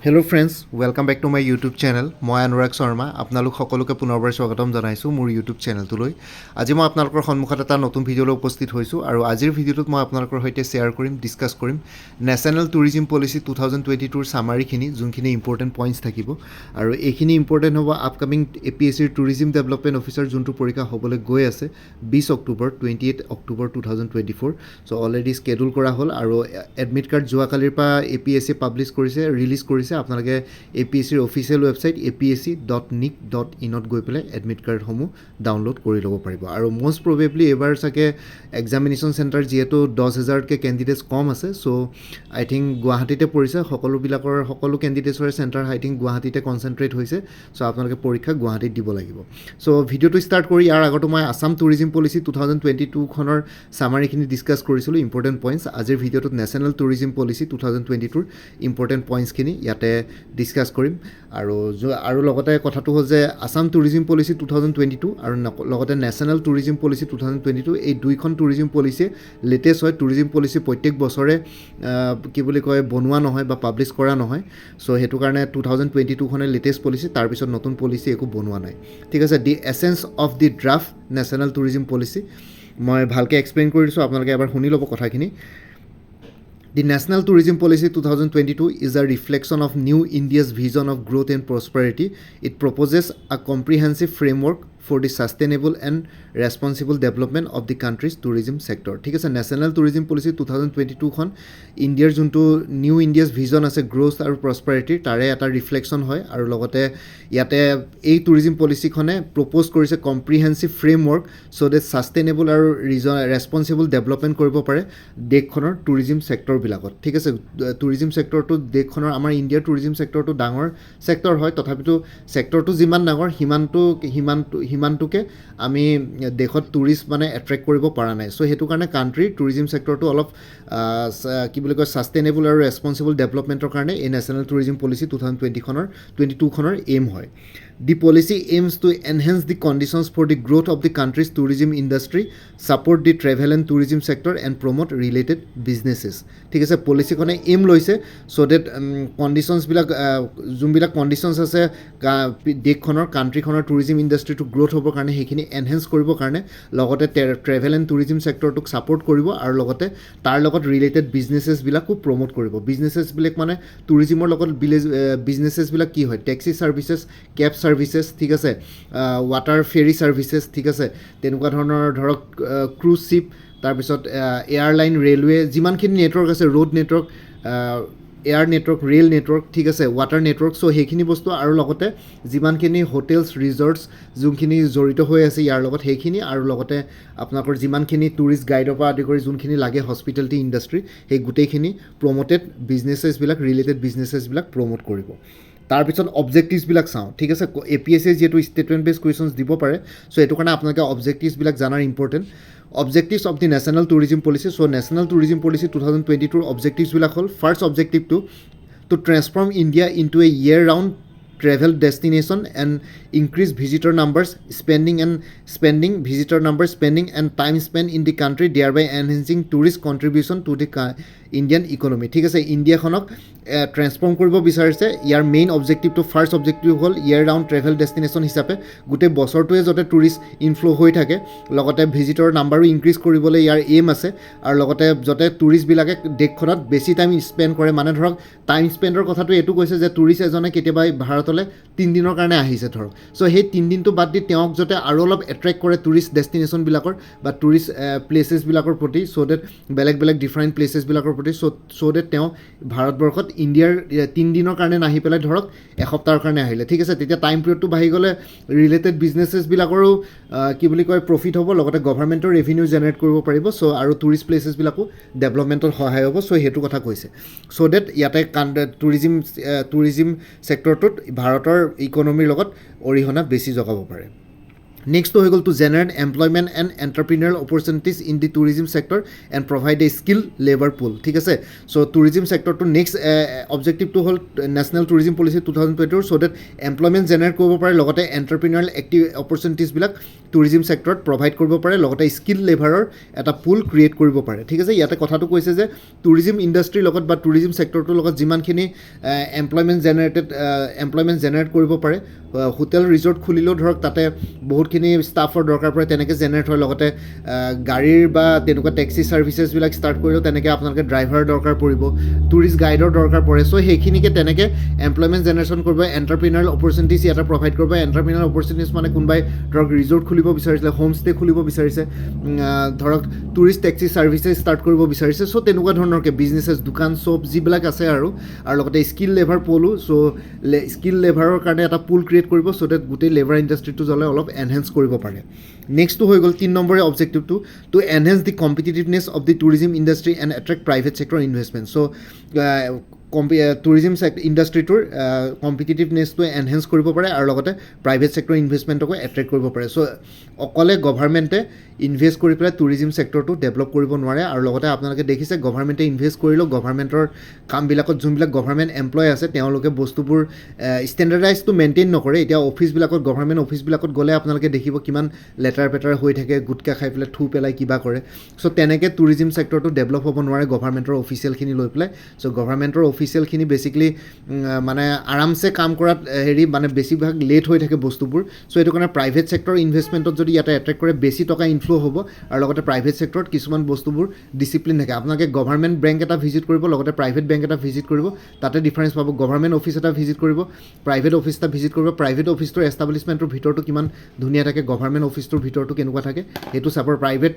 Hello friends, welcome back to my YouTube channel. মই Anurag Sharma. আপোনালোক সকলোকে পুনৰবাৰ স্বাগতম জনাইছো মোৰ YouTube চেনেলটোলৈ। আজি মই আপোনালোকৰ সন্মুখত এটা নতুন ভিডিঅ'লৈ উপস্থিত হৈছো আৰু আজিৰ ভিডিঅ'টোত মই আপোনালোকৰ সৈতে শ্বেয়াৰ কৰিম, ডিসকাস কৰিম নেশ্যনেল টুৰিজম পলিচি 2022 ৰ সামাৰীখিনি যোনখিনি ইম্পৰ্টেন্ট পইণ্টছ থাকিব আৰু এইখিনি ইম্পৰ্টেন্ট হ'ব upcoming APSC tourism development officer যোনটো পৰীক্ষা হ'বলৈ গৈ আছে 20 অক্টোবৰ 28 অক্টোবৰ 2024 সো অলৰেডি স্কেডুল কৰা হ'ল আৰু এডমিট কাৰ্ড যোৱাকালিৰ পৰা APSC পাব্লিছ কৰিছে ৰিলিজ কৰিছে আপোনালোকে APSCৰ অফিচিয়েল ৱেবছাইট apsc.nic.in ত গৈ পেলাই এডমিট কাৰ্ডসমূহ ডাউনলোড কৰি ল'ব পাৰিব আৰু মোষ্ট প্ৰবেবলি এবাৰ চাগে এক্সামিনেশ্যন চেণ্টাৰ যিহেতু 10,000কে কেণ্ডিডেটছ কম আছে চ' আই থিংক গুৱাহাটীতে পৰিছে সকলো কেণ্ডিডেটছৰে চেণ্টাৰ আই থিংক গুৱাহাটীতে কনচেনট্ৰেট হৈছে চ' আপোনালোকে পৰীক্ষা গুৱাহাটীত দিব লাগিব চ' ভিডিঅ'টো ষ্টাৰ্ট কৰি ইয়াৰ আগতো মই আছাম টুৰিজম পলিচি 2022 খনৰ সামাৰীখিনি ডিসকাস কৰিছিলোঁ ইম্পৰ্টেণ্ট পইণ্টছ আজিৰ ভিডিঅ'টোত নেশ্যনেল টুৰিজম পলিচি 2022 ৰ ইম্পৰ্টেণ্ট পইণ্টছখিনি ইয়াতে ডিসকাস কৰিম আৰু লগতে কথাটো হ'ল যে আসাম টুৰিজম পলিচি 2022 আৰু লগতে নেশ্যনেল টুৰিজম পলিচি 2022 এই দুইখন টুৰিজম পলিচি লেটেষ্ট হয় টুৰিজম পলিচি প্ৰত্যেক বছৰে কি বুলি কয় বনোৱা নহয় বা পাব্লিছ কৰা নহয় চ' সেইটো কাৰণে 2022 খনে লেটেষ্ট পলিচি তাৰপিছত নতুন পলিচি একো বনোৱা নাই ঠিক আছে the essence of the draft national tourism policy মই ভালকৈ এক্সপ্লেইন কৰি দিছোঁ আপোনালোকে এবাৰ শুনি ল'ব কথাখিনি The National Tourism Policy 2022 is a reflection of New India's vision of growth and prosperity. It proposes a comprehensive framework for the sustainable and responsible development of the country's tourism sector. ঠিক আছে National Tourism Policy 2022 খন ইণ্ডিয়াৰ যোনটো new India's vision আছে growth আৰু প্ৰসপেৰিটিৰ তাৰে এটা reflection হয় আৰু লগতে ইয়াতে এই টুৰিজম পলিচিখনে প্ৰপ'জ কৰিছে কম্প্ৰিহেনচিভ ফ্ৰেমৱৰ্ক চ' ডেট ছাষ্টেইনেবল আৰু ৰেছপনচিবল ডেভেলপমেণ্ট কৰিব পাৰে দেশখনৰ টুৰিজম ছেক্টৰবিলাকত ঠিক আছে টুৰিজম ছেক্টৰটো দেশখনৰ আমাৰ ইণ্ডিয়াৰ টুৰিজম ছেক্টৰটো ডাঙৰ ছেক্টৰ হয় তথাপিতো ছেক্টৰটো যিমান ডাঙৰ সিমানটোকে আমি দেশত টুৰিষ্ট মানে এট্ৰেক্ট কৰিব পৰা নাই চ' সেইটো কাৰণে কাণ্ট্ৰিৰ টুৰিজম ছেক্টৰটো অলপ কি বুলি কয় ছাষ্টেইনেবল আৰু ৰেছপনচিবল ডেভেলপমেণ্টৰ কাৰণে এই নেশ্যনেল টুৰিজম পলিচি 2022 খনৰ এইম হয় The policy aims to enhance the conditions for the growth of the country's tourism industry, support the travel and tourism sector and promote related businesses. ঠিক আছে পলিচিখনে aim লৈছে চ' date কণ্ডিশ্যনছবিলাক যোনবিলাক conditions আছে দেশখনৰ কাণ্ট্ৰিখনৰ tourism ইণ্ডাষ্ট্ৰিটো growth হ'বৰ কাৰণে সেইখিনি এনহেঞ্চ কৰিবৰ কাৰণে লগতে ট্ৰেভেল এণ্ড টুৰিজম ছেক্টৰটোক ছাপৰ্ট কৰিব আৰু লগতে তাৰ লগত ৰিলেটেড বিজনেছেছবিলাকো প্ৰমোট কৰিব বিজনেছেছবিলাক মানে টুৰিজমৰ লগত বিজনেছেছবিলাক কি হয় টেক্সি ছাৰ্ভিচেছ কেব ছাৰ্ভিচেছ ঠিক আছে ৱাটাৰ ফেৰী ছাৰ্ভিচেছ ঠিক আছে তেনেকুৱা ধৰণৰ ধৰক ক্ৰুজ শ্বিপ তাৰপিছত এয়াৰলাইন ৰেলৱে যিমানখিনি নেটৱৰ্ক আছে road network air network rail network ঠিক আছে ৱাটাৰ নেটৱৰ্ক চ' সেইখিনি বস্তু আৰু লগতে যিমানখিনি হোটেলছ ৰিজৰ্টছ যোনখিনি জড়িত হৈ আছে ইয়াৰ লগত সেইখিনি আৰু লগতে আপোনালোকৰ যিমানখিনি টুৰিষ্ট গাইডৰ পৰা আদি কৰি যোনখিনি লাগে হস্পিটেলিটি ইণ্ডাষ্ট্ৰি সেই গোটেইখিনি প্ৰমোটেড বিজনেছেছবিলাক ৰিলেটেড বিজনেছেছবিলাক প্ৰমোট কৰিব তাৰপিছত অবজেক্টিভছবিলাক চাওঁ ঠিক আছে APSC যিহেতু ষ্টেটমেণ্ট বেছ কুৱেশ্যনছ দিব পাৰে চ' এইটো কাৰণে আপোনালোকে অবজেক্টিভছবিলাক জানাৰ important objectives of the national tourism policy so' national tourism policy 2022 অবজেক্টিভছবিলাক হ'ল ফাৰ্ষ্ট অবজেক্টিভটো to transform India into a year round travel destination and increase visitor numbers spending and time spent in the country thereby enhancing tourist contribution to the Indian economy ঠিক আছে ইণ্ডিয়াখনক transform কৰিব বিচাৰিছে ইয়াৰ main অবজেক্টিভটো first objective হ'ল year round travel destination হিচাপে গোটেই বছৰটোৱে যাতে tourist ইনফ্ল' হৈ থাকে লগতে ভিজিটৰ নাম্বাৰো ইনক্ৰিজ কৰিবলৈ ইয়াৰ এইম আছে আৰু লগতে যাতে টুৰিষ্টবিলাকে দেশখনত বেছি টাইম স্পেণ্ড কৰে মানে ধৰক টাইম স্পেণ্ডৰ কথাটো এইটো কৈছে যে টুৰিষ্ট এজনে কেতিয়াবা ভাৰতলৈ 3 দিনৰ কাৰণে আহিছে ধৰক চ' সেই 3 দিনটো বাদ দি তেওঁক যাতে আৰু অলপ এট্ৰেক্ট কৰে টুৰিষ্ট ডেষ্টিনেশ্যনবিলাকৰ বা টুৰিষ্ট প্লেচেছবিলাকৰ প্ৰতি চ' ডেট বেলেগ ডিফাৰেণ্ট প্লেচেছবিলাকৰ প্ৰতি চ' ডেট তেওঁ ভাৰতবৰ্ষত ইণ্ডিয়াৰ 3 দিনৰ কাৰণে নাহি পেলাই ধৰক এসপ্তাহৰ কাৰণে আহিলে ঠিক আছে তেতিয়া টাইম পিৰিয়ডটো বাঢ়ি গ'লে ৰিলেটেড বিজনেছেছবিলাকৰো কি বুলি কয় প্ৰফিট হ'ব লগতে গভৰ্ণমেণ্টৰ ৰেভিনিউ জেনেৰেট কৰিব পাৰিব চ' আৰু টুৰিষ্ট প্লেচেছবিলাকো ডেভেলপমেণ্টত সহায় হ'ব চ' সেইটো কথা কৈছে চ' ডেট ইয়াতে টুৰিজম ছেক্টৰটোত ভাৰতৰ ইকনমিৰ লগত অৰিহণা বেছি জগাব পাৰে নেক্সট হৈ গ'ল to generate employment and entrepreneurial opportunities in the tourism sector and provide a skill labour pool ঠিক আছে চ' টুৰিজিম ছেক্টৰটো নেক্সট অবজেক্টিভটো হ'ল national tourism policy 2022 so' that employment generate কৰিব পাৰে লগতে এণ্টাৰপ্ৰিনিউৰিয়েল এক্টিভ অপৰচুনিটিজবিলাক টুৰিজিম ছেক্টৰত প্ৰভাইড কৰিব পাৰে লগতে স্কিল লেবাৰৰ এটা পুল ক্ৰিয়েট কৰিব পাৰে ঠিক আছে ইয়াতে কথাটো কৈছে যে টুৰিজিম ইণ্ডাষ্ট্ৰীৰ লগত বা টুৰিজিম ছেক্টৰটোৰ লগত যিমানখিনি এমপ্লয়মেণ্ট জেনেৰেট কৰিব পাৰে হোটেল ৰিজৰ্ট খুলিলেও ধৰক তাতে বহুতখিনি ষ্টাফৰ দৰকাৰ পৰে তেনেকৈ জেনেৰেট হয় লগতে গাড়ীৰ বা তেনেকুৱা টেক্সি ছাৰ্ভিচেছবিলাক ষ্টাৰ্ট কৰিলেও তেনেকৈ আপোনালোকে ড্ৰাইভাৰৰ দৰকাৰ পৰিব টুৰিষ্ট গাইডৰ দৰকাৰ পৰে চ' সেইখিনিকে তেনেকৈ এমপ্লয়মেণ্ট জেনেৰেশ্যন কৰিব এণ্টাৰপ্ৰিনিউৰিয়েল অপৰচুনিটিজ ইয়াতে প্ৰভাইড কৰিব এণ্টাৰপ্ৰিনিউৰিয়েল অপৰচুনিটিজ মানে কোনোবাই ধৰক ৰিজৰ্ট খুলিব বিচাৰিছিলে হোমষ্টে খুলিব বিচাৰিছে ধৰক টুৰিষ্ট টেক্সি ছাৰ্ভিচেছ ষ্টাৰ্ট কৰিব বিচাৰিছে চ' তেনেকুৱা ধৰণৰকৈ বিজনেছেছ দোকান শ্বপ যিবিলাক আছে আৰু লগতে স্কিল লেবাৰ পলো চ' স্কিল লেবাৰৰ কাৰণে এটা পুল ক্ৰিয়েট কৰিব চ' ডেট গোটেই লেবাৰ ইণ্ডাষ্ট্ৰিটো জ্বলে অলপ এনহেঞ্চ কৰিব পাৰে নেক্সটটো হৈ গ'ল 3 নম্বৰে অবজেক্টিভটো to enhance the competitiveness of the tourism industry and attract private sector investment so' tourism ইণ্ডাষ্ট্ৰিটোৰ কম্পিটিটিভনেছটো এনহেঞ্চ কৰিব পাৰে আৰু লগতে প্ৰাইভেট ছেক্টৰ ইনভেষ্টমেণ্টকো এট্ৰেক্ট কৰিব পাৰে চ' অকলে গভাৰ্ণমেণ্টে ইনভেষ্ট কৰি পেলাই টুৰিজিম ছেক্টৰটো ডেভেলপ কৰিব নোৱাৰে আৰু লগতে আপোনালোকে দেখিছে গভাৰ্ণমেণ্টে ইনভেষ্ট কৰিলেও গভাৰ্ণমেণ্টৰ কামবিলাকত যোনবিলাক গভাৰ্ণমেণ্ট এমপ্লয় আছে তেওঁলোকে বস্তুবোৰ ষ্টেণ্ডাৰ্ডাইজটো মেইনটেইন নকৰে এতিয়া অফিচবিলাকত গভাৰ্ণমেণ্ট অফিচবিলাকত গ'লে আপোনালোকে দেখিব কিমান লেটাৰ পেটাৰ হৈ থাকে গুটকা খাই পেলাই থু পেলাই কিবা কৰে চ' তেনেকৈ টুৰিজিম ছেক্টৰটো ডেভেলপ হ'ব নোৱাৰে গভাৰ্ণমেণ্টৰ অফিচিয়েলখিনি লৈ পেলাই চ' গভাৰ্ণমেণ্টৰ অফিচিয়েলখিনি বেছিকলি মানে আৰামছে কাম কৰাত মানে বেছিভাগ লেট হৈ থাকে বস্তুবোৰ চ' এইটো কাৰণে প্ৰাইভেট ছেক্টৰ ইনভেষ্টমেণ্টত যদি ইয়াতে এট্ৰেক্ট কৰে বেছি টকা ইনফ্ল' হ'ব আৰু লগতে প্ৰাইভেট ছেক্টৰত কিছুমান বস্তুবোৰ ডিচিপ্লিন থাকে আপোনালোকে গভাৰ্ণমেণ্ট বেংক এটা ভিজিট কৰিব লগতে প্ৰাইভেট বেংক এটা ভিজিট কৰিব তাতে ডিফাৰেঞ্চ পাব গভাৰ্ণমেণ্ট অফিচ এটা ভিজিট কৰিব প্ৰাইভেট অফিচ এটা ভিজিট কৰিব প্ৰাইভেট অফিচটোৰ এষ্টাব্লিছমেণ্টৰ ভিতৰতো কিমান ধুনীয়া থাকে গভাৰ্ণমেণ্ট অফিচটোৰ ভিতৰতো কেনেকুৱা থাকে সেইটো চাব প্ৰাইভেট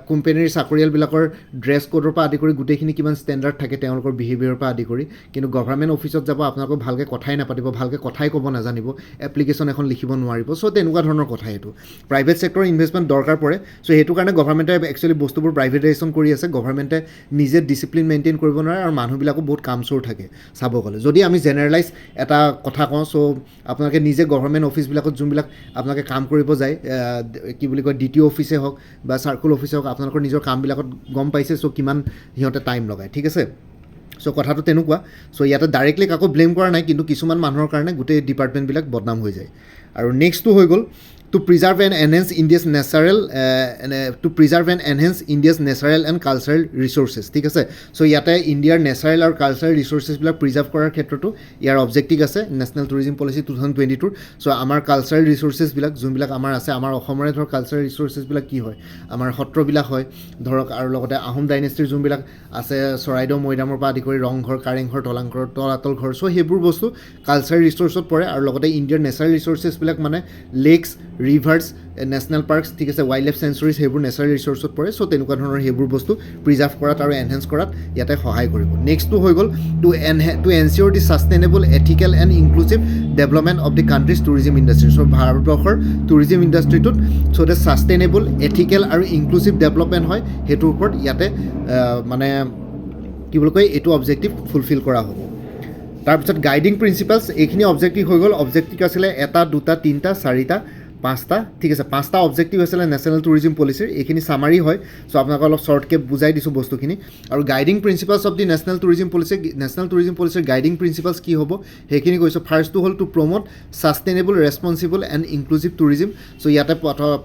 কোম্পানীৰ চাকৰিয়ালবিলাকৰ ড্ৰেছ কোডৰ পৰা আদি কৰি গোটেইখিনি কিমান ষ্টেণ্ডাৰ্ড থাকে তেওঁলোকৰ বিহেভিয়াৰৰ পৰা আদি কৰি কিন্তু গভাৰ্ণমেণ্ট অফিচত যাব আপোনালোকক ভালকৈ কথাই নাপাতিব ভালকৈ কথাই ক'ব নাজানিব এপ্লিকেশ্যন এখন লিখিব নোৱাৰিব চ' তেনেকুৱা ধৰণৰ কথা এইটো প্ৰাইভেট ছেক্টৰ ইনভেষ্টমেণ্ট দৰকাৰ পৰে চ' সেইটো কাৰণে গভাৰ্ণমেণ্টে একচুৱেলি বস্তুবোৰ প্ৰাইভেটাইজেশ্যন কৰি আছে গভাৰ্ণমেণ্টে নিজে ডিচিপ্লিন মেইনটেইন কৰিব নোৱাৰে আৰু মানুহবিলাকো বহুত কামচোৰ থাকে চাব গ'লে যদি আমি জেনেৰেলাইজ এটা কথা কওঁ চ' আপোনালোকে নিজে গভাৰ্ণমেণ্ট অফিচবিলাকত যোনবিলাক আপোনালোকে কাম কৰিব যায় কি বুলি কয় DTO অফিচে হওক বা চাৰ্কুল অফিচে হওক আপোনালোকৰ নিজৰ কামবিলাকত গম পাইছে চ' কিমান সিহঁতে টাইম লগায় ঠিক আছে চ' কথাটো তেনেকুৱা চ' ইয়াতে ডাইৰেক্টলি কাকো ব্লেম কৰা নাই কিন্তু কিছুমান মানুহৰ কাৰণে গোটেই ডিপাৰ্টমেণ্টবিলাক বদনাম হৈ যায় আৰু নেক্সটটো হৈ গ'ল to preserve and enhance India's natural and cultural resources ঠিক আছে চ' ইয়াতে ইণ্ডিয়াৰ নেচাৰেল আৰু কালচাৰেল ৰিচোৰ্চেছবিলাক প্ৰিজাৰ্ভ কৰাৰ ক্ষেত্ৰতো ইয়াৰ অবজেক্টিভ আছে নেশ্যনেল টুৰিজিম পলিচি 2022 চ' আমাৰ কালচাৰেল ৰিচোৰ্চেছবিলাক যোনবিলাক আমাৰ আছে আমাৰ অসমৰে ধৰক কালচাৰেল ৰিচোৰ্চেছবিলাক কি হয় আমাৰ সত্ৰবিলাক হয় ধৰক আৰু লগতে আহোম ডাইনেষ্টিৰ যোনবিলাক আছে চৰাইদেউ মৈদামৰ পৰা আদি কৰি ৰংঘৰ কাৰেংঘৰ তলাতল ঘৰ চ' সেইবোৰ বস্তু কালচাৰেল ৰিচোৰ্চত পৰে আৰু লগতে ইণ্ডিয়াৰ নেচাৰেল ৰিচোৰ্চেছবিলাক মানে লেকছ ৰিভাৰ্ছ নেশ্যনেল পাৰ্কছ ঠিক আছে ৱাইল্ড লাইফ চেঞ্চুৰীজ সেইবোৰ নেচাৰেল ৰিচোৰ্চত পৰে চ' তেনেকুৱা ধৰণৰ সেইবোৰ বস্তু প্ৰিজাৰ্ভ কৰাত আৰু এনহেঞ্চ কৰাত ইয়াতে সহায় কৰিব নেক্সটটো হৈ গ'ল to ensure the sustainable ethical and inclusive development of the country's tourism industry so' ভাৰতবৰ্ষৰ টুৰিজিম ইণ্ডাষ্ট্ৰিটোত চ' দে ছাষ্টেইনেবল এথিকেল আৰু ইনক্লুচিভ ডেভেলপমেণ্ট হয় সেইটোৰ ওপৰত ইয়াতে মানে কি বুলি কয় এইটো অবজেক্টিভ ফুলফিল কৰা হ'ব তাৰপিছত গাইডিং প্ৰিন্সিপালছ এইখিনি অবজেক্টিভ হৈ গ'ল অবজেক্টিভ আছিলে 1 2 3 4 5টা ঠিক আছে 5টা অবজেক্টিভ আছিলে নেশ্যনেল টুৰিজিম পলিচিৰ এইখিনি চামাৰি হয় চ' আপোনালোকে অলপ শ্বৰ্টকৈ বুজাই দিছোঁ বস্তুখিনি আৰু guiding principles of the national tourism পলিচিৰ গাইডিং প্ৰিন্সিপালছ কি হ'ব সেইখিনি কৈছোঁ ফাৰ্ষ্টটো হ'ল to promote sustainable responsible and inclusive tourism so' ইয়াতে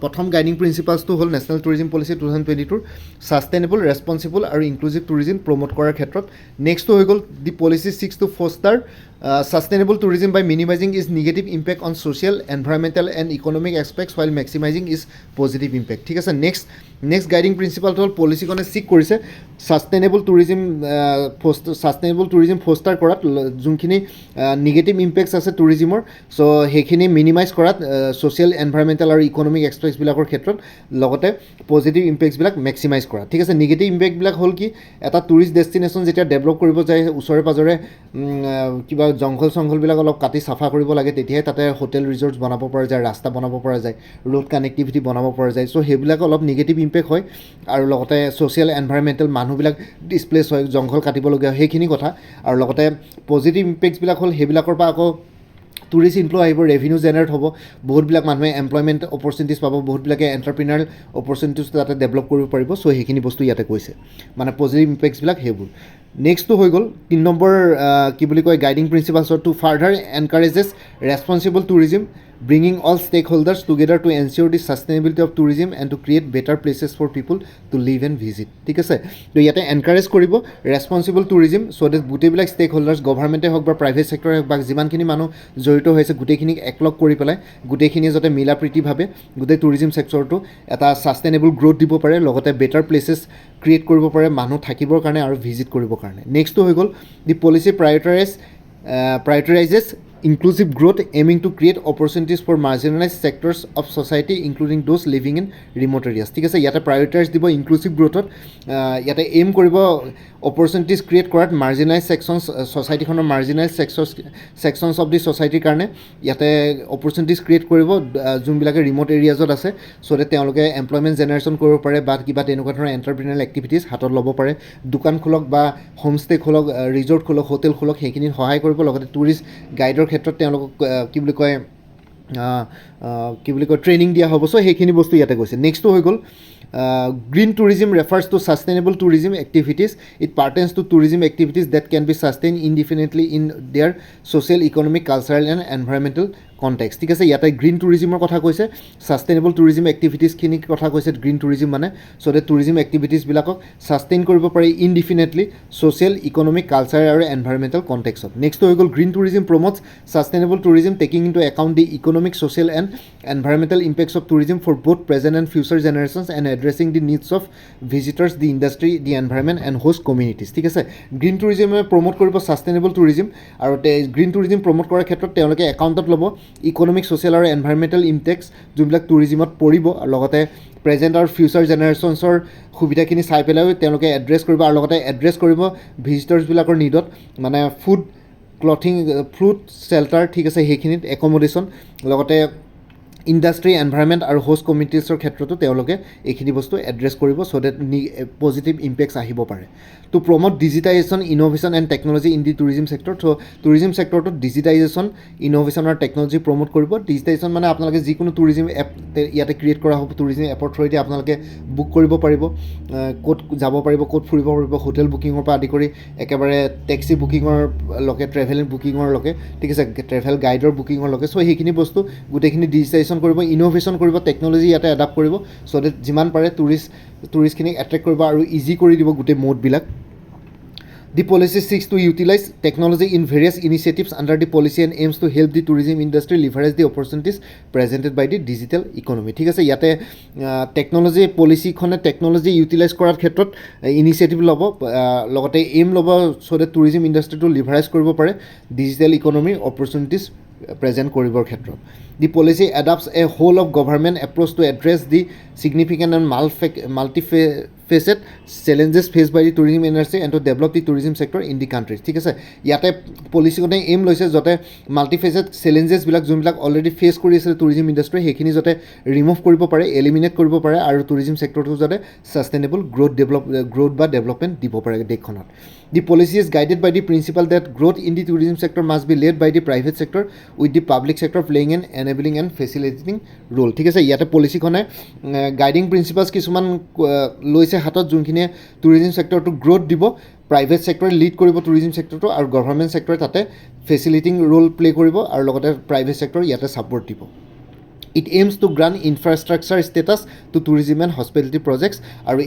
প্ৰথম গাইডিং প্ৰিন্সিপালছটো হ'ল national tourism policy 2022 sustainable responsible আৰু ইনক্লুচিভ টুৰিজিম প্ৰম'ট কৰাৰ ক্ষেত্ৰত নেক্সটটো হৈ গ'ল the policy 6 to foster sustainable tourism by minimizing its negative impact on social, environmental and economic aspects while maximizing its positive impact ঠিক আছে নেক্সট গাইডিং প্ৰিন্সিপালটো হ'ল পলিচিখনে চিক কৰিছে ছাষ্টেইনেবল টুৰিজিম ফষ্টাৰ কৰাত যোনখিনি নিগেটিভ ইম্পেক্টছ আছে টুৰিজিমৰ চ' সেইখিনি মিনিমাইজ কৰাত ছ'চিয়েল এনভাইৰমেণ্টেল আৰু ইকনমিক এক্সপেক্টছবিলাকৰ ক্ষেত্ৰত লগতে পজিটিভ ইম্পেক্টছবিলাক মেক্সিমাইজ কৰা ঠিক আছে নিগেটিভ ইম্পেক্টবিলাক হ'ল কি এটা টুৰিষ্ট ডেষ্টিনেশ্যন যেতিয়া ডেভেলপ কৰিব যায় ওচৰে পাজৰে কিবা জংঘলবিলাক অলপ কাটি চাফা কৰিব লাগে তেতিয়াহে তাতে হোটেল ৰিজৰ্টছ বনাব পৰা যায় ৰাস্তা বনাব পৰা যায় ৰোড কানেক্টিভিটি বনাব পৰা যায় চ' সেইবিলাক অলপ নিগেটিভ ইম্পেক্ট হয় আৰু লগতে ছ'চিয়েল এনভাইৰমেণ্টেল মানুহবিলাক ডিছপ্লেচ হয় জংঘল কাটিবলগীয়া সেইখিনি কথা আৰু লগতে পজিটিভ ইম্পেক্টছবিলাক হ'ল সেইবিলাকৰ পৰা আকৌ টুৰিষ্ট ইনফ্ল আহিব, ৰেভিনিউ জেনেৰেট হ'ব, বহুতবিলাক মানুহে এমপ্লয়মেণ্ট অপৰচুনিটিছ পাব, বহুতবিলাকে এণ্টাৰপ্ৰিনাৰ অপৰচুনিটিছ তাতে ডেভেলপ কৰিব পাৰিব। চ' সেইখিনি বস্তু ইয়াতে কৈছে, মানে পজিটিভ ইম্পেক্টছবিলাক সেইবোৰ। নেক্সটটো হৈ গ'ল 3 নম্বৰ কি বুলি কয় গাইডিং প্ৰিন্সিপালছৰ to further encourages responsible tourism, bringing all stakeholders together to ensure the sustainability of tourism and to create better places for people to live and visit। ঠিক আছে, তো ইয়াতে এনকাৰেজ কৰিব ৰেছপনচিবল টুৰিজিম, চ' date গোটেইবিলাক stake holders, গভাৰ্মেণ্টে হওক বা private ছেক্টৰে হওক বা যিমানখিনি মানুহ জড়িত হৈছে গোটেইখিনিক একলগ কৰি পেলাই গোটেইখিনিয়ে যাতে মিলা প্ৰীতিভাৱে গোটেই টুৰিজিম ছেক্টৰটো এটা ছাষ্টেইনেবল গ্ৰ'থ দিব পাৰে, লগতে বেটাৰ প্লেচেছ ক্ৰিয়েট কৰিব পাৰে মানুহ থাকিবৰ কাৰণে আৰু ভিজিট কৰিবৰ কাৰণে। নেক্সটটো হৈ গ'ল the policy প্ৰায়ৰিটাইজেছ inclusive growth, aiming to create opportunities for marginalized sectors of society including those living in remote areas। ঠিক আছে, ইয়াতে প্ৰায়ৰিটাইজ দিব ইনক্লুচিভ গ্ৰ'থত, ইয়াতে এইম কৰিব অপৰচুনিটিজ ক্ৰিয়েট কৰাত মাৰ্জিনাইজ ছেকশ্যনছ, ছ'চাইটিখনৰ মাৰ্জিনাইজ ছেকশ্যনছ অফ দি ছ'চাইটিৰ কাৰণে ইয়াতে অপৰচুনিটিজ ক্ৰিয়েট কৰিব যোনবিলাকে ৰিম'ট এৰিয়াজত আছে, চ' ডেট তেওঁলোকে এমপ্লয়মেণ্ট জেনেৰেশ্যন কৰিব পাৰে বা কিবা তেনেকুৱা ধৰণৰ এণ্টাৰপ্ৰিনাৰ এক্টিভিটিজ হাতত ল'ব পাৰে, দোকান খোলক বা হোমষ্টে খোলক, ৰিজৰ্ট খোলক, হোটেল খোলক, সেইখিনিত সহায় কৰিব। লগতে টুৰিষ্ট গাইডৰ ক্ষেত্ৰত তেওঁলোকক কি বুলি কয় ট্ৰেইনিং দিয়া হ'ব। চ' সেইখিনি বস্তু ইয়াতে কৈছে। নেক্সটটো হৈ গ'ল green tourism refers to sustainable tourism activities, it pertains to tourism activities that can be sustain indefinitely in their social, economic, cultural and environmental context. ঠিক আছে, ইয়াতে গ্ৰীণ টুৰিজিমৰ কথা কৈছে, ছাষ্টেইনেবল টুৰিজিম এক্টিভিটিজখিনিৰ কথা কৈছে গ্ৰীণ টুৰিজিম মানে, চ' ডেট টুৰিজিম এক্টিভিটিজবিলাকক sustain কৰিব পাৰি ইনডিফিনিটলি ছ'চিয়েল, ইকনমিক, কালচাৰেল আৰু এনভাইৰমেণ্টেল কণ্টেক্সত। নেক্সট হৈ গ'ল green tourism promotes sustainable tourism taking into account the economic, social and environmental impacts of tourism for both present and future generations and addressing the needs of visitors, the industry, the environment and host communities। ঠিক আছে, green টুৰিজিমে promote কৰিব sustainable tourism, আৰু green tourism promote কৰাৰ ক্ষেত্ৰত তেওঁলোকে একাউণ্টত ল'ব economic, social আৰু এনভাইৰমেণ্টেল ইম্পেক্টছ যোনবিলাক টুৰিজিমত পৰিব, আৰু লগতে প্ৰেজেণ্ট আৰু ফিউচাৰ জেনেৰেশ্যনছৰ সুবিধাখিনি চাই পেলাইও তেওঁলোকে এড্ৰেছ কৰিব, আৰু লগতে এড্ৰেছ কৰিব ভিজিটৰ্ছবিলাকৰ নিডত, মানে ফুড, ক্লথিং, ফুড, শ্বেল্টাৰ, ঠিক আছে, সেইখিনিত একমডেশ্যন, লগতে ইণ্ডাষ্ট্ৰি, এনভাইৰমেণ্ট আৰু হোষ্ট কমিউনিটিছৰ ক্ষেত্ৰতো তেওঁলোকে এইখিনি বস্তু এড্ৰেছ কৰিব, চ' ডেট পজিটিভ ইম্পেক্টছ আহিব পাৰে। To promote digitization, innovation and technology in the tourism sector, so' tourism ছেক্টৰটোত ডিজিটাইজেশ্যন, ইন'ভেশ্যন আৰু টেকন'লজি প্ৰমোট কৰিব। ডিজিটাইজেশ্যন মানে আপোনালোকে যিকোনো টুৰিজিম এপ ইয়াতে ক্ৰিয়েট কৰা হ'ব, টুৰিজিম এপৰ থ্ৰুৱেদি আপোনালোকে বুক কৰিব পাৰিব, ক'ত যাব পাৰিব, ক'ত ফুৰিব পাৰিব, হোটেল বুকিঙৰ পৰা আদি কৰি একেবাৰে টেক্সি বুকিঙৰ লকে, ট্ৰেভেল বুকিঙৰ লকে, ঠিক আছে, ট্ৰেভেল গাইডৰ বুকিঙৰ লকে, চ' সেইখিনি বস্তু গোটেইখিনি ডিজিটাইজেশ্যন কৰিব, ইন'ভেশ্যন কৰিব, টেকন'লজি ইয়াতে এডাপ্ট কৰিব, চ' ডেট যিমান পাৰে টুৰিষ্টখিনিক এট্ৰেক্ট কৰিব আৰু ইজি কৰি দিব গোটেই মোডবিলাক। The policy seeks to utilize technology in various initiatives under the policy and aims to help the tourism industry leverage the opportunities presented by the digital economy। ঠিক আছে, ইয়াতে টেকন'লজি পলিচিখনে টেকন'লজি ইউটিলাইজ কৰাৰ ক্ষেত্ৰত initiative ল'ব, লগতে aim ল'ব, চ' that tourism ইণ্ডাষ্ট্ৰিটো লিভাৰাইজ কৰিব পাৰে ডিজিটেল ইকনমিৰ অপৰচুনিটিছ প্ৰেজেণ্ট কৰিবৰ ক্ষেত্ৰত। The policy adopts a whole of government approach to address the significant and multifaceted challenges faced by the tourism industry and to develop the tourism sector in the country। ঠিক আছে, ইয়াতে পলিচিখনে aim লৈছে যাতে মাল্টিফেচেড চেলেঞ্জেছবিলাক যোনবিলাক already face কৰি আছে tourism ইণ্ডাষ্ট্ৰীয়ে সেইখিনি যাতে ৰিমুভ কৰিব পাৰে, এলিমিনেট কৰিব পাৰে, আৰু টুৰিজিম ছেক্টৰটো যাতে ছাষ্টেইনেবল গ্ৰ'থ বা ডেভেলপমেণ্ট দিব পাৰে দেশখনত। The policy is guided by the principle that growth in the tourism sector must be led by the private sector with the public sector playing an enabling and facilitating role। ঠিক আছে, ইয়াতে পলিচিখনে guiding principles কিছুমান লৈছে হাতত, যোনখিনিয়ে tourism ছেক্টৰটো growth দিব, private ছেক্টৰে lead কৰিব tourism ছেক্টৰটো, আৰু government ছেক্টৰে তাতে ফেচিলিটিং ৰোল প্লে কৰিব, আৰু লগতে প্ৰাইভেট ছেক্টৰ ইয়াতে ছাপৰ্ট দিব। It aims to grant infrastructure status to tourism and hospitality projects, আৰু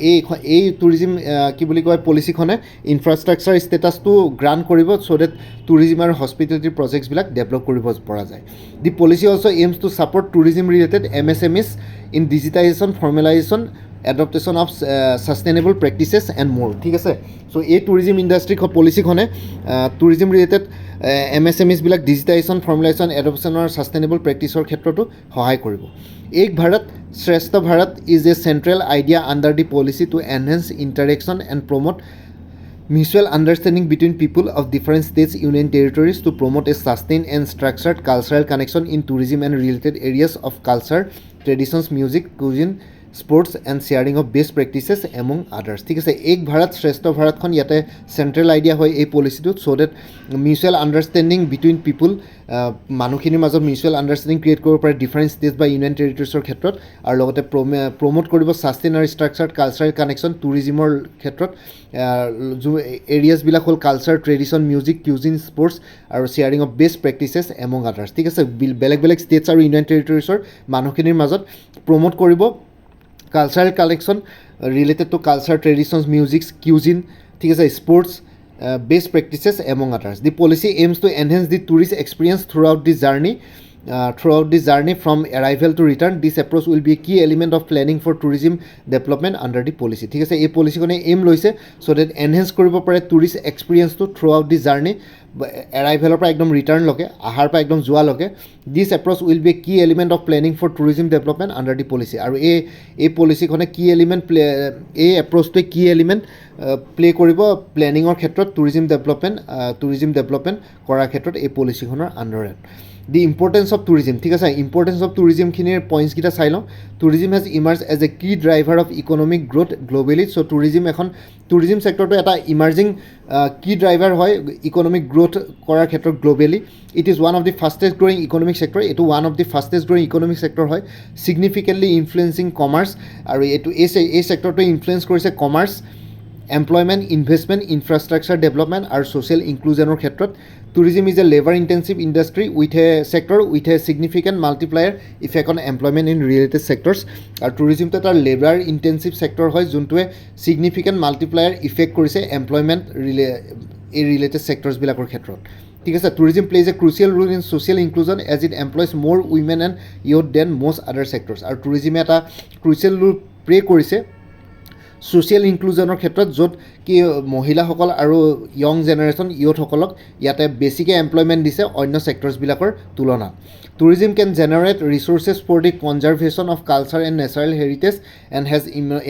এই টুৰিজিম কি বুলি কয় পলিচিখনে ইনফ্ৰাষ্ট্ৰাকচাৰ ষ্টেটাছটো গ্ৰাণ্ট কৰিব, চ' ডেট টুৰিজিম আৰু হস্পিটেলিটি প্ৰজেক্টছবিলাক ডেভেলপ কৰিব পৰা যায়। The policy also' aims to support tourism related MSMEs in digitization, formalization, adoption of sustainable practices and more. ঠিক আছে, চ' এই টুৰিজিম ইণ্ডাষ্ট্ৰি পলিচিখনে টুৰিজিম ৰিলেটেড MSMEsবিলাক ডিজিটাইজেশ্যন, ফৰ্মেলাইজেশ্যন, এডপ্টেশ্যন আৰু ছাষ্টেইনেবল প্ৰেক্টিছৰ ক্ষেত্ৰতো সহায় কৰিব। Ek Bharat Shreshtha Bharat is a central idea under the policy to enhance interaction and promote mutual understanding between people of different states, union territories to promote a sustained and structured cultural connection in tourism and related areas of culture, traditions, music, cuisine, sports and sharing of best practices among others ঠিক আছে এক ভাৰত শ্ৰেষ্ঠ ভাৰতখন ইয়াতে central idea হয় এই পলিচিটোত চ' date mutual understanding between পিপুল মানুহখিনিৰ মাজত mutual understanding create কৰিব পাৰে ডিফাৰেণ্ট ষ্টেট বা ইউনিয়ন টেৰিটৰিজৰ ক্ষেত্ৰত আৰু লগতে প্ৰমোট কৰিব ছাষ্টেইন আৰু ষ্ট্ৰাকচাৰ্ড কালচাৰেল কানেকশ্যন টুৰিজিমৰ ক্ষেত্ৰত এৰিয়াজবিলাক হ'ল culture tradition music cuisine sports আৰু sharing of best practices among others ঠিক আছে বেলেগ বেলেগ ষ্টেটছ আৰু ইউনিয়ন টেৰিটৰিজৰ মানুহখিনিৰ মাজত প্ৰমোট কৰিব cultural collection related to culture traditions music cuisine ঠিক আছে sports best practices among others. The policy aims to enhance the tourist experience throughout the journey from arrival to return. This approach will be a key element of planning for tourism development under the policy. ঠিক আছে এই পলিচিখনে M লৈছে চ' date enhance কৰিব পাৰে tourist এক্সপিৰিয়েঞ্চটো throughout the journey এৰাইভেলৰ পৰা একদম ৰিটাৰ্ণলৈকে অহাৰ পৰা একদম যোৱালৈকে this approach will be a key element of planning for tourism development under the policy আৰু এই পলিচিখনে কি এলিমেণ্ট এই এপ্ৰ'চটোৱে কি এলিমেণ্ট প্লে কৰিব প্লেনিঙৰ ক্ষেত্ৰত টুৰিজিম ডেভেলপমেণ্ট কৰাৰ ক্ষেত্ৰত এই পলিচিখনৰ আণ্ডাৰত দি ইম্পৰ্টেঞ্চ অফ টুৰিজিম ঠিক আছে ইম্পৰ্টেঞ্চ অফ টুৰিজিমখিনিৰ পইণ্টছকেইটা চাই লওঁ tourism has emerge as a key driver of economic growth globally so' tourism ছেক্টৰটো এটা ইমাৰ্জিং কি ড্ৰাইভাৰ হয় ইকনমিক গ্ৰ'থ কৰাৰ ক্ষেত্ৰত globally it is one of the fastest growing economic sector এইটো one of the fastest growing economic sector হয় significantly influencing commerce আৰু এই ছেক্টৰটোৱে ইনফ্লুৱেঞ্চ কৰিছে commerce employment investment infrastructure development আৰু ছ'চিয়েল ইনক্লুজনৰ ক্ষেত্ৰত tourism is a labor intensive industry with a sector with a significant multiplier effect on employment in related sectors আৰু tourism to এটা labor intensive sector হয় যোনটোৱে significant multiplier effect কৰিছে employment এই related sectors বিলাকৰ ক্ষেত্ৰত ঠিক আছে tourism plays a crucial role in social inclusion as it employs more women and youth than most other sectors আৰু tourism এটা crucial role play কৰিছে ছ'চিয়েল ইনক্লুজনৰ ক্ষেত্ৰত য'ত কি মহিলাসকল আৰু য়ং জেনেৰেশ্যন ইউথসকলক ইয়াতে বেছিকৈ এমপ্লয়মেণ্ট দিছে অন্য ছেক্টৰ্ছবিলাকৰ তুলনাত tourism can generate resources for the conservation of culture and natural heritage and has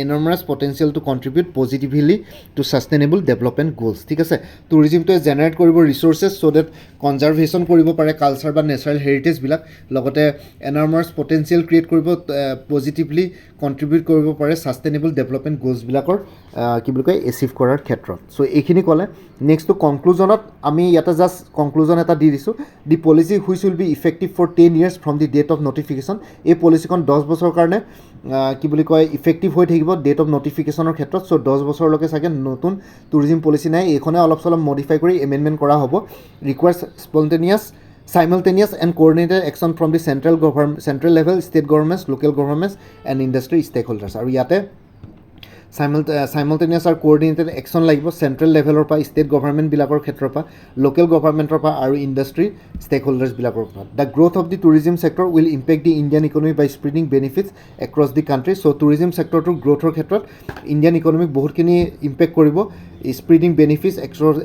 enormous potential to contribute positively to sustainable development goals ঠিক আছে টুৰিজিমটোৱে জেনেৰেট কৰিব ৰিচোৰ্চেছ চ' ডেট কনজাৰ্ভেশ্যন কৰিব পাৰে কালচাৰ বা নেচাৰেল হেৰিটেজবিলাক লগতে এনৰ্মাছ পটেঞ্চিয়েল ক্ৰিয়েট কৰিব পজিটিভলি কণ্ট্ৰিবিউট কৰিব পাৰে ছাষ্টেইনেবল ডেভেলপমেণ্ট গ'লছবিলাকৰ কি বুলি কয় এচিভ কৰাৰ ক্ষেত্ৰত চ' এইখিনি ক'লে নেক্সটটো কনক্লুজনত আমি ইয়াতে জাষ্ট কনক্লুজন এটা দি দিছোঁ the policy which will be effective for 10 years from the date of notification এই পলিচিখন 10 বছৰৰ কাৰণে কি বুলি কয় ইফেক্টিভ হৈ থাকিব ডেট অফ নটিফিকেশ্যনৰ ক্ষেত্ৰত চ' 10 বছৰলৈকে চাগে নতুন টুৰিজিম পলিচি নাই এইখনে অলপ চলপ মডিফাই কৰি এমেণ্ডমেণ্ট কৰা হ'ব ৰিকুৱাৰ্ছ simultaneous and coordinated action from the central level, state governments, local governments and industry stakeholders. আৰু ইয়াতে simultaneous আৰু coordinated action লাগিব চেণ্ট্ৰেল লেভেলৰ পৰা ষ্টেট গভৰ্ণমেণ্টবিলাকৰ ক্ষেত্ৰৰ পৰা লোকেল গভৰ্ণমেণ্টৰ পৰা আৰু ইণ্ডাষ্ট্ৰী ষ্টেকহোল্ডাৰ্ছবিলাকৰ পৰা the growth of the tourism sector will impact the Indian economy by spreading benefits across the country so' tourism ছেক্টৰটোৰ গ্ৰ'থৰ ক্ষেত্ৰত ইণ্ডিয়ান ইকনমিক বহুতখিনি ইম্পেক্ট কৰিব spreading benefits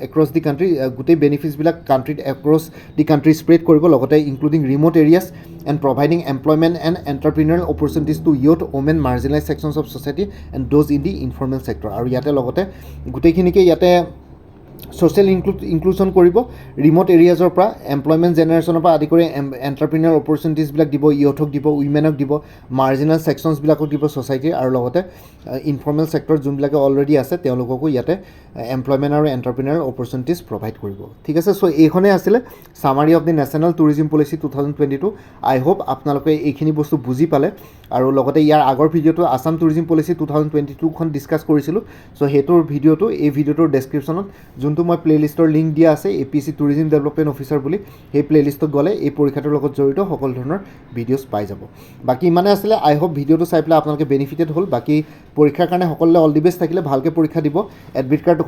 across the country গোটেই বেনিফিটছবিলাক কাণ্ট্ৰিত এক্ৰছ দি কাণ্ট্ৰি স্প্ৰেড কৰিব লগতে including remote areas and providing employment and entrepreneurial opportunities to youth women marginalize sections of society and those in the informal sector আৰু ইয়াতে লগতে গোটেইখিনিকে ইয়াতে ছ'চিয়েল ইনক্লুজন কৰিব ৰিম'ট এৰিয়াজৰ পৰা এমপ্লয়মেণ্ট জেনেৰেশ্যনৰ পৰা আদি কৰি এণ্টাৰপ্ৰিনিউৰ অপৰচুনিটিজবিলাক দিব ইউথক দিব উইমেনক দিব মাৰ্জিনেল ছেকশ্যনছবিলাকক দিব ছ'চাইটিৰ আৰু লগতে ইনফৰ্মেল ছেক্টৰ যোনবিলাকে অলৰেডি আছে তেওঁলোককো ইয়াতে এমপ্লয়মেণ্ট আৰু এণ্টাৰপ্ৰিনিউৰ অপৰচুনিটিজ প্ৰভাইড কৰিব ঠিক আছে চ' এইখনেই আছিলে summary of the national tourism policy 2022 I hope আপোনালোকে এইখিনি বস্তু বুজি পালে আৰু লগতে ইয়াৰ আগৰ ভিডিঅ'টো আছাম টুৰিজিম পলিচি 2022খন ডিছকাছ কৰিছিলোঁ চ' সেইটোৰ ভিডিঅ'টো এই ভিডিঅ'টোৰ ডেছক্ৰিপশ্যনত যোনটো মই প্লে'লিষ্টৰ লিংক দিয়া আছে APSC টুৰিজিম ডেভেলপমেণ্ট অফিচাৰ বুলি সেই প্লে'লিষ্টত গ'লে এই পৰীক্ষাটোৰ লগত জড়িত সকলো ধৰণৰ ভিডিঅ'ছ পাই যাব বাকী ইমানে আছিলে আই হোপ ভিডিঅ'টো চাই পেলাই আপোনালোকে বেনিফিটেড হ'ল বাকী পৰীক্ষাৰ কাৰণে সকলোৱে অল দি বেষ্ট থাকিলে ভালকৈ পৰীক্ষা দিব এডমিট কাৰ্ড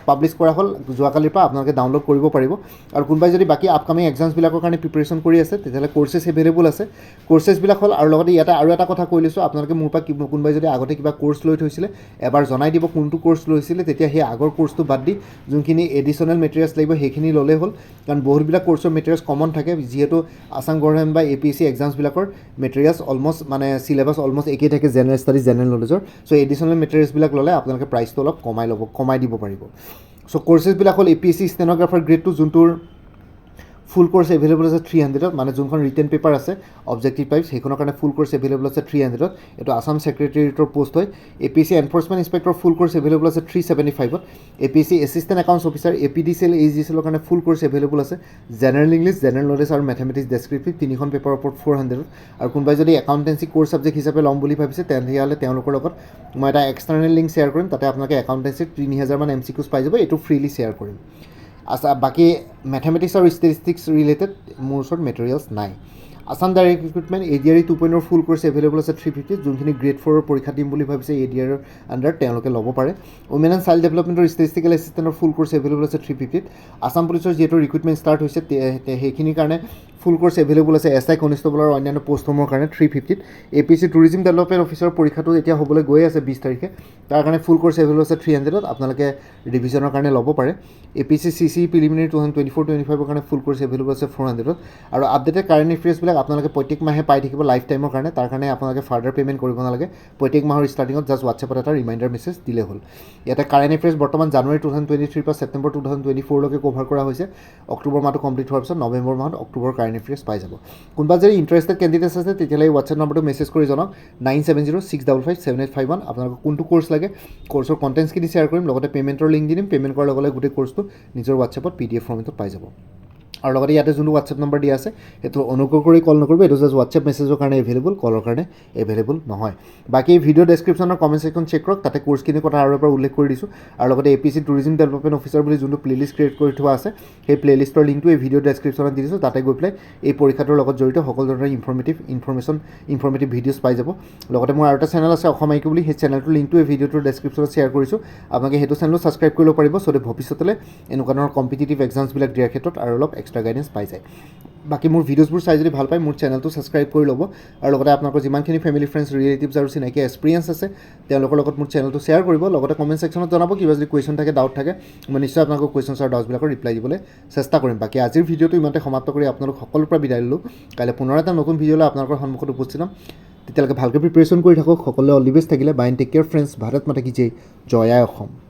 পাব্লিছ কৰা হ'ল যোৱাকালিৰ পৰা আপোনালোকে ডাউনলোড কৰিব পাৰিব আৰু কোনোবাই যদি বাকী আপকামিং এক্সামছবিলাকৰ কাৰণে প্ৰিপেৰেশ্যন কৰি আছে তেতিয়াহ'লে কৰ্চেছ এভেইলেবল আছে কৰ্চেছবিলাক হ'ল আৰু লগতে ইয়াতে আৰু এটা কথা কৈ লৈছোঁ আপোনালোকে মোৰ পৰা কোনোবাই যদি আগতে কিবা কৰ্চ লৈ থৈছিলে এবাৰ জনাই দিব কোনটো কৰ্চ লৈছিলে তেতিয়া সেই আগৰ কৰ্চটো বাদ দি যোনখিনি এডিশ্যনেল মেটেৰিয়েলছ লাগিব সেইখিনি ল'লেই হ'ল কাৰণ বহুতবিলাক কৰ্চৰ মেটেৰিয়েলছ কমন থাকে যিহেতু আছাম গভৰ্ণমেণ্ট বা APSC এক্সামছবিলাকৰ মেটেৰিয়েলছ অলমষ্ট মানে চিলেবাছ অলমষ্ট একেই থাকে জেনেৰেল ষ্টাডিজ জেনেৰেল নলেজৰ চ' এডিশ্যনেল মেটেৰিয়েলছবিলাক ল'লে আপোনালোকে প্ৰাইচটো অলপ কমাই দিব পাৰিব চ' কৰ্চেছবিলাক হ'ল APSC ষ্টেন'গ্ৰাফাৰ গ্ৰেড 2 যোনটোৰ ফুল কোৰ্চ এভেইলেবল আছে 300 মানে যোনখন ৰিটেন পেপাৰ আছে অবজেক্টিভ টাইপ সেইখনৰ কাৰণে ফুল কোৰ্চ এভেইলেবল আছে 300 এইটো আসাম ছেক্ৰেটেৰিয়েটৰ পোষ্ট হয় APSC এনফৰ্চমেণ্ট ইনস্পেক্টৰ ফুল কোৰ্চ এভেইলেবল আছে 375 APSC assistant accounts officer APDCL AEGCL কাৰণে ফুল কোৰ্চ এভেইলেবল আছে জেনেৰেল ইংলিছ জেনেৰেল নলেজ আৰু মেথমেটিক্স ডেছক্ৰিপটিভ তিনিখন পেপাৰৰ ওপৰত 400 আৰু কোনোবাই যদি একাউণ্টেঞ্চি কোৰ্চ ছাবজেক্ট হিচাপে ল'ম বুলি ভাবিছে তেতিয়াহ'লে তেওঁলোকৰ লগত মই এটা এক্সটাৰ্নেল লিংক শ্বেয়াৰ কৰিম তাতে আপোনালোকে একাউণ্টেঞ্চিত 3000 মান MCQs পাই যাব এইটো ফ্ৰীলি শ্বেয়াৰ কৰিম আচ্ছা বাকি ম্যাথমেটিক্স আৰু ষ্টেটিষ্টিক্স ৰিলেটেড মোৰ ওচৰত মেটেৰিয়েলছ নাই আসাম ডাইৰেক্ট ৰিক্ৰুটমেণ্ট ADRE 2.0 ফুল কোৰ্চ এভেইলেবল আছে 350 যোনখিনি গ্ৰেড 4ৰ পৰীক্ষা দিম বুলি ভাবিছে ADRE আণ্ডাৰ তেওঁলোকে ল'ব পাৰে ওমেন এণ্ড চাইল্ড ডেভেলপমেণ্টৰ ষ্টেটিষ্টিকেল এছিষ্টেণ্টৰ ফুল কোৰ্চ এভেইলেবল আছে 350 আসাম পুলিচৰ যিহেতু ৰিক্ৰুটমেণ্ট ষ্টাৰ্ট হৈছে সেইখিনিৰ কাৰণে ফুল কোৰ্চ এভেইলেবল আছে SI কনষ্টেবল আৰু অন্যান্য পোষ্টসমূহৰ কাৰণে 350 APSC টুৰিজিম ডেভেলপমেণ্ট অফিচাৰৰ পৰীক্ষাটো এতিয়া হ'বলৈ গৈ আছে 20 তাৰিখে তাৰ কাৰণে ফুল কোৰ্চ এভেইলেবল আছে 300 আপোনালোকে ৰিভিজনৰ কাৰণে ল'ব পাৰে APSC CC প্ৰিলিমিনাৰী 2024-25ৰ কাৰণে ফুল কোৰ্চ এভেইলেবল আছে 400 আৰু আপডেটেড কাৰেণ্ট এফেয়াৰ্ছবিলাক আপোনালোকে প্ৰত্যেক মাহে পাই থাকিব লাইফ টাইমৰ কাৰণে তাৰ কাৰণে আপোনালোকে ফাৰ্ডাৰ পে'মেণ্ট কৰিব নালাগে প্ৰত্যেক মাহৰ ষ্টাৰ্টিঙত জাষ্ট হোৱাটছএপত এটা ৰিমাইণ্ডাৰ মেছেজ দিলে হ'ল ইয়াতে কাৰেণ্ট এফেয়াৰ্ছ বৰ্তমান জানুৱাৰী 2023 পৰা ছেপ্টেম্বৰ 2024 লৈকে কভাৰ কৰা হৈছে অক্টোবৰ মাহটো কমপ্লিট হোৱাৰ পিছত নৱেম্বৰ মাহত অক্টোবৰ কাৰেণ্ট এফেয়াৰ্ছ পাই যাব কোনোবা যদি ইণ্টাৰেষ্টেড কেণ্ডিডেটছ আছে তেতিয়াহ'লে এই হোৱাটছএপ নম্বৰটো মেছেজ কৰি জনাওক 9706557851 আপোনালোকক কোনটো কোৰ্চ লাগে কোৰ্চৰ কণ্টেণ্টছখিনি শ্বেয়াৰ কৰিম লগতে পে'মেণ্টৰ লিংক দি দিম পে'মেণ্ট কৰাৰ লগে লগে গোটেই কোৰ্চটো নিজৰ হোৱাটছএপত PDF ফৰ্মেটত পাই যাব আৰু লগতে ইয়াতে যোনটো হোৱাটছএপ নম্বৰ দিয়া আছে সেইটো অনুগ্ৰহ কৰি কল নকৰিব এইটো জাষ্ট হোৱাটছএপ মেছেজৰ কাৰণে এভেইলেবল কলৰ কাৰণে এভেইলেবল নহয় বাকী ভিডিঅ' ডেছক্ৰিপশ্যনৰ কমেণ্ট ছেকশ্যন চেক কৰক তাতে কোৰ্চখিনিৰ কথা আৰু এবাৰ উল্লেখ কৰি দিছোঁ আৰু লগতে APSC টুৰিজিম ডেভেলপমেণ্ট অফিচাৰ বুলি যোনটো প্লেলিষ্ট ক্ৰিয়েট কৰি থোৱা আছে সেই প্লেলিষ্টৰ লিংকটো এই ভিডিঅ' ডেছক্ৰিপশ্যনত দি দিছোঁ তাতে গৈ পেলাই এই পৰীক্ষাটোৰ লগত জড়িত সকলো ধৰণৰ ইনফৰ্মেটিভ ভিডিঅ'ছ পাই যাব লগতে মোৰ আৰু এটা চেনেল আছে অসম IQ বুলি সেই চেনেলটোৰ লিংকটো এই ভিডিঅ'টোৰ ডেছক্ৰিপশ্যনত শ্বেয়াৰ কৰিছোঁ আপোনালোকে সেইটো চেনেলো ছাবস্ক্ৰাইব কৰিব পাৰিব চ' ভৱিষ্যতলৈ এনেকুৱা ধৰণৰ কম্পিটিটিভ এক্সামছবিলাক দিয়াৰ ক্ষেত্ৰত আৰু অলপ এক্সট্ৰা গাইডেঞ্চ পাই যায় বাকী মোৰ ভিডিঅ'ছবোৰ চাই যদি ভাল পায় মোৰ চেনেলটো ছাবস্ক্ৰাইব কৰি ল'ব আৰু লগতে আপোনালোকৰ যিমানখিনি ফেমিলি ফ্ৰেণ্ডছ ৰিলেটিভছ আৰু চিনাকি এক্সপিৰিয়েঞ্চ আছে তেওঁলোকৰ লগত মোৰ চেনেলটো শ্বেয়াৰ কৰিব লগতে কমেণ্ট ছেকশ্যনত জনাব কিবা যদি কুৱেশ্যন থাকে ডাউট থাকে মই নিশ্চয় আপোনালোকৰ কুৱেশ্যনছ আৰু ডাউটছবিলাকৰ ৰিপ্লাই দিবলৈ চেষ্টা কৰিম বাকী আজিৰ ভিডিঅ'টো ইমানতে সমাপ্ত কৰি আপোনালোক সকলোৰ পৰা বিদায় ল'লোঁ কাইলৈ পুনৰ এটা নতুন ভিডিঅ'লৈ আপোনালোকৰ সন্মুখত উপস্থিত হ'ম তেতিয়ালৈকে ভালকৈ প্ৰিপেৰেশ্যন কৰি থাকক সকলোৱে অল দি বেষ্ট থাকিলে bye and take care friends Bharat Mata কি জয় জয় আই অসম